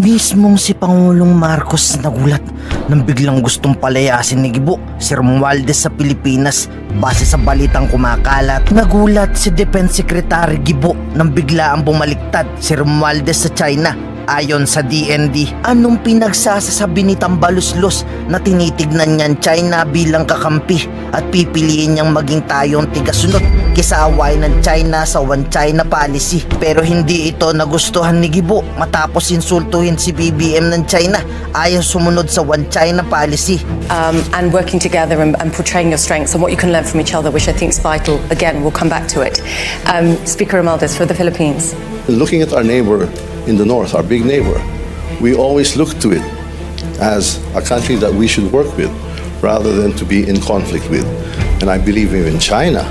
Mismong si Pangulong Marcos nagulat nang biglang gustong palayasin ni Gibo si Romualdez sa Pilipinas base sa balitang kumakalat. Nagulat si Defense Secretary Gibo nang bigla ang bumaliktad si Romualdez sa China. Ayon sa DND, anong pinagsasasabi ni Tambaluslos na tinitignan niyan China bilang kakampi at pipiliin niyang maging tayong tigasunod kaysa away ng China sa One China policy. Pero hindi ito nagustuhan ni Gibo matapos insultuhin si BBM ng China ayaw sumunod sa One China policy. And working together and portraying your strengths and what you can learn from each other, which I think is vital. Again, we'll come back to it. Speaker Romualdez for the Philippines. Looking at our neighbor in the north, our big neighbor, we always look to it as a country that we should work with rather than to be in conflict with. And I believe even China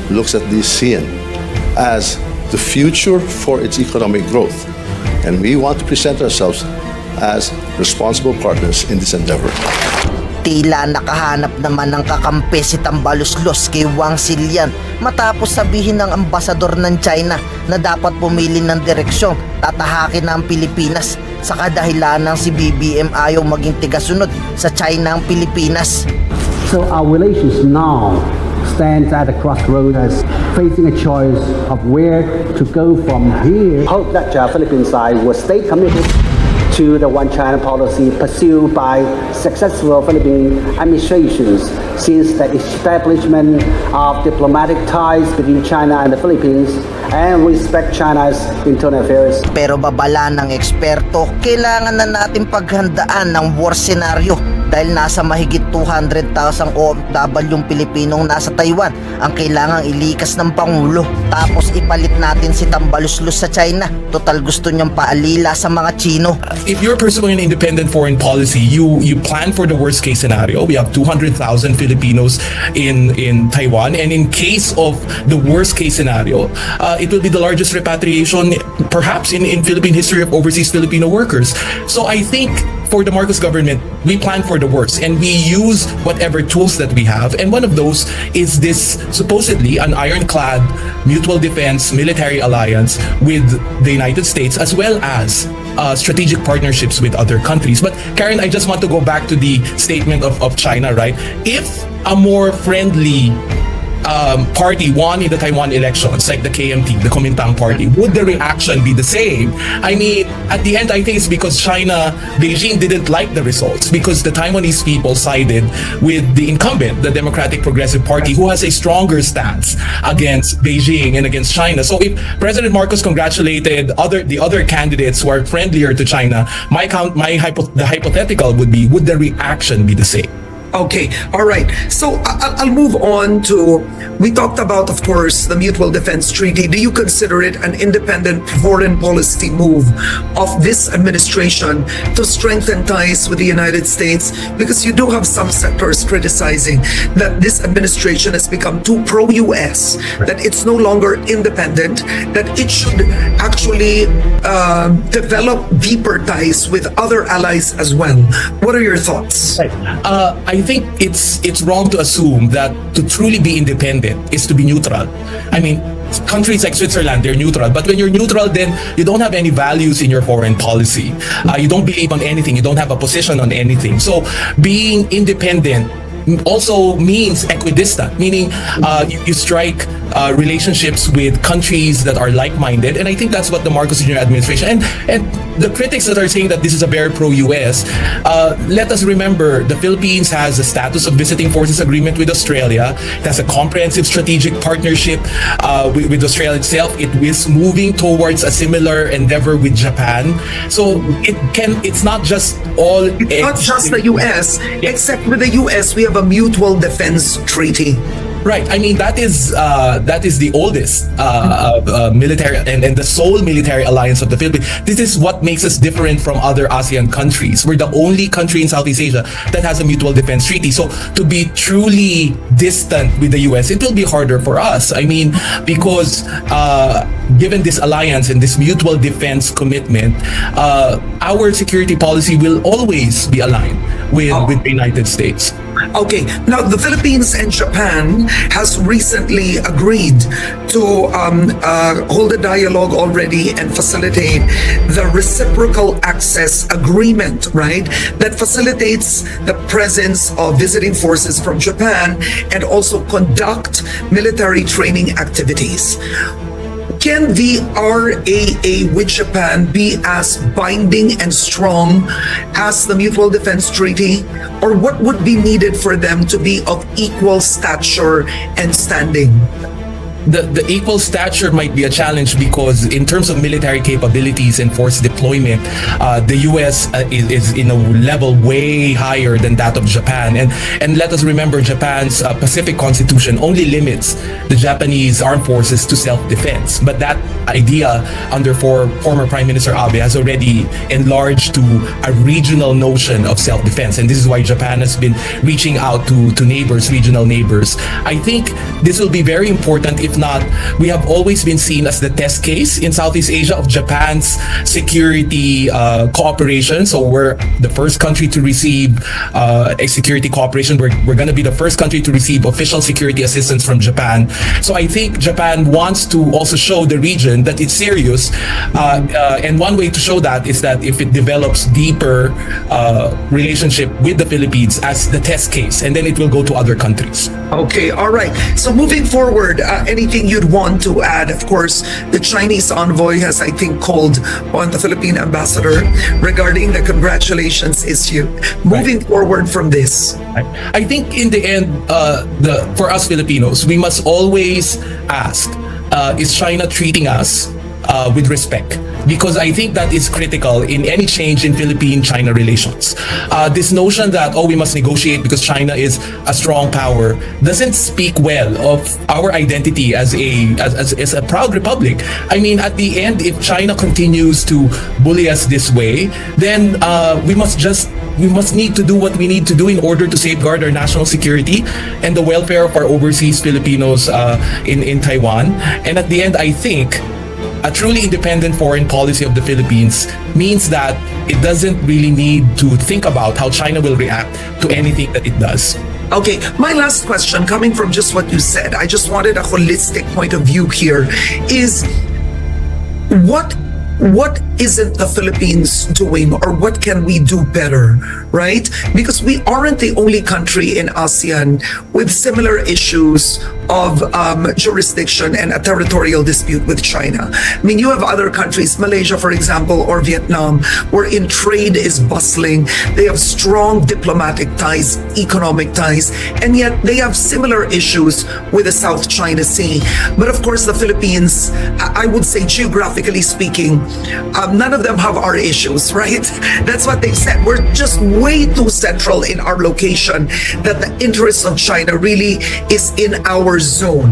looks at this scene as the future for its economic growth. And we want to present ourselves as responsible partners in this endeavor. Tila nakahanap naman ng kakampi si Tambaluslos kay Wang Silian matapos sabihin ng ambasador ng China na dapat pumili ng direksyon tatahakin ng Pilipinas sa kadahilan ng si BBM ayaw maging tigasunod sa China ang Pilipinas. So our relations now stands at a crossroads as facing a choice of where to go from here. Hope that the Philippine side will stay committed to the One China policy pursued by successful Philippine administrations since the establishment of diplomatic ties between China and the Philippines and respect China's internal affairs. Pero babala ng eksperto, kailangan na natin paghandaan ng worst scenario dahil nasa mahigit 200,000 OFW Pilipinong nasa Taiwan ang kailangang ilikas ng Pangulo. Tapos ipalit natin si Tambaluslos sa China. Total gusto niyang paalila sa mga Chino. If you're pursuing an independent foreign policy, you plan for the worst case scenario. We have 200,000 Filipinos in Taiwan, and in case of the worst case scenario, it will be the largest repatriation perhaps in Philippine history of overseas Filipino workers. So I think for the Marcos government, we plan for the worst and we use whatever tools that we have, and one of those is this supposedly an ironclad mutual defense military alliance with the United States as well as strategic partnerships with other countries. But Karen, I just want to go back to the statement of China, right? If a more friendly party won in the Taiwan elections, like the KMT, the Kuomintang party, would the reaction be the same? I mean, at the end, I think it's because Beijing didn't like the results because the Taiwanese people sided with the incumbent, the Democratic Progressive Party, who has a stronger stance against Beijing and against China. So if President Marcos congratulated the other candidates who are friendlier to China, the hypothetical would be, would the reaction be the same? Okay, all right. So I'll move on to, we talked about, of course, the Mutual Defense Treaty. Do you consider it an independent foreign policy move of this administration to strengthen ties with the United States? Because you do have some sectors criticizing that this administration has become too pro-US, that it's no longer independent, that it should actually develop deeper ties with other allies as well. What are your thoughts? I think it's wrong to assume that to truly be independent is to be neutral. I mean, countries like Switzerland, they're neutral, but when you're neutral, then you don't have any values in your foreign policy. You don't believe on anything. You don't have a position on anything. So being independent also means equidistant, meaning you strike relationships with countries that are like-minded, and I think that's what the Marcos Jr. administration and the critics that are saying that this is a very pro-US. Let us remember the Philippines has a status of visiting forces agreement with Australia. It has a comprehensive strategic partnership with Australia itself. It is moving towards a similar endeavor with Japan. So it's not just all. It's not just the US, except with the US we have a mutual defense treaty. Right. I mean, that is the oldest military and the sole military alliance of the Philippines. This is what makes us different from other ASEAN countries. We're the only country in Southeast Asia that has a mutual defense treaty. So to be truly distant with the US, it will be harder for us. I mean, because given this alliance and this mutual defense commitment, our security policy will always be aligned with the United States. Okay, now the Philippines and Japan has recently agreed to hold a dialogue already and facilitate the reciprocal access agreement, right? That facilitates the presence of visiting forces from Japan and also conduct military training activities. Can the RAA with Japan be as binding and strong as the Mutual Defense Treaty? Or what would be needed for them to be of equal stature and standing? The equal stature might be a challenge because in terms of military capabilities and force deployment, the US is in a level way higher than that of Japan. And let us remember, Japan's Pacific Constitution only limits the Japanese armed forces to self-defense. But that idea under former Prime Minister Abe has already enlarged to a regional notion of self-defense. And this is why Japan has been reaching out to neighbors, regional neighbors. I think this will be very important. If not, we have always been seen as the test case in Southeast Asia of Japan's security cooperation. So we're the first country to receive a security cooperation. We're going to be the first country to receive official security assistance from Japan. So I think Japan wants to also show the region that it's serious. And one way to show that is that if it develops deeper relationship with the Philippines as the test case, and then it will go to other countries. Okay, all right. So moving forward, anything you'd want to add? Of course, the Chinese envoy has, I think, called on the Philippine ambassador regarding the congratulations issue. Moving forward from this. I think in the end, for us Filipinos, we must always ask, is China treating us with respect? Because I think that is critical in any change in Philippine-China relations. This notion that, we must negotiate because China is a strong power doesn't speak well of our identity as a proud republic. I mean, at the end, if China continues to bully us this way, then we must need to do what we need to do in order to safeguard our national security and the welfare of our overseas Filipinos in Taiwan. And at the end, I think a truly independent foreign policy of the Philippines means that it doesn't really need to think about how China will react to anything that it does. Okay, my last question, coming from just what you said, I just wanted a holistic point of view here, is what isn't the Philippines doing, or what can we do better, right? Because we aren't the only country in ASEAN with similar issues of jurisdiction and a territorial dispute with China. I mean, you have other countries, Malaysia, for example, or Vietnam, wherein trade is bustling. They have strong diplomatic ties, economic ties, and yet they have similar issues with the South China Sea. But of course, the Philippines, I would say geographically speaking, none of them have our issues, right? That's what they said. We're just way too central in our location that the interest of China really is in our zone.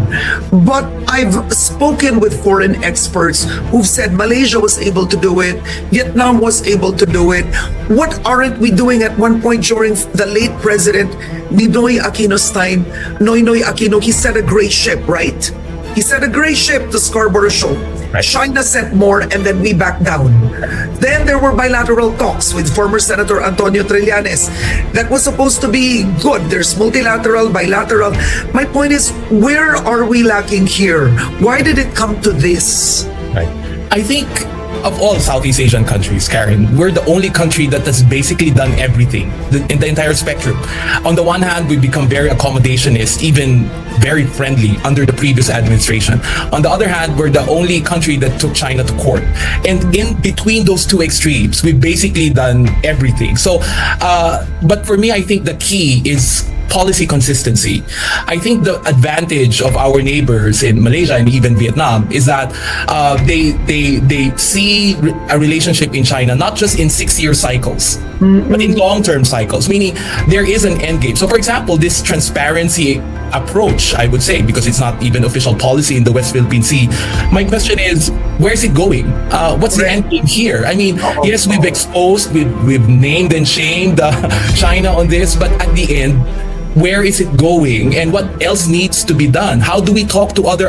But I've spoken with foreign experts who've said Malaysia was able to do it, Vietnam was able to do it. What aren't we doing? At one point during the late president Ninoy Aquino's time, Noynoy Aquino, he set a gray ship, right? He sent a gray ship to Scarborough Shoal. China sent more, and then we backed down. Then there were bilateral talks with former Senator Antonio Trillanes. That was supposed to be good. There's multilateral, bilateral. My point is, where are we lacking here? Why did it come to this? Right. I think of all Southeast Asian countries, Karen, we're the only country that has basically done everything in the entire spectrum. On the one hand, we've become very accommodationist, even very friendly under the previous administration. On the other hand, we're the only country that took China to court. And in between those two extremes, we've basically done everything. So, but for me, I think the key is policy consistency. I think the advantage of our neighbors in Malaysia and even Vietnam is that they see a relationship in China not just in 6-year cycles, but in long-term cycles, meaning there is an end game. So for example, this transparency approach, I would say, because it's not even official policy in the West Philippine Sea, my question is, where's it going? What's the end game here? I mean, yes, we've exposed, we've named and shamed China on this, but at the end, where is it going and what else needs to be done? How do we talk to other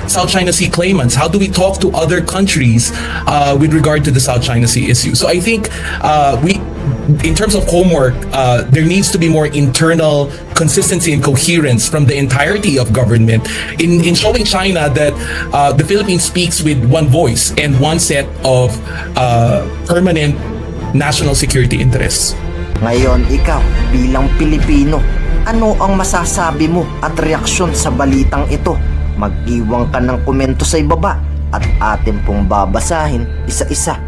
South China Sea claimants? How do we talk to other countries with regard to the South China Sea issue? So I think in terms of homework, there needs to be more internal consistency and coherence from the entirety of government in showing China that the Philippines speaks with one voice and one set of permanent national security interests. Ngayon, ikaw bilang Pilipino, ano ang masasabi mo at reaksyon sa balitang ito? Mag-iwan ka ng komento sa ibaba at atin pong babasahin isa-isa.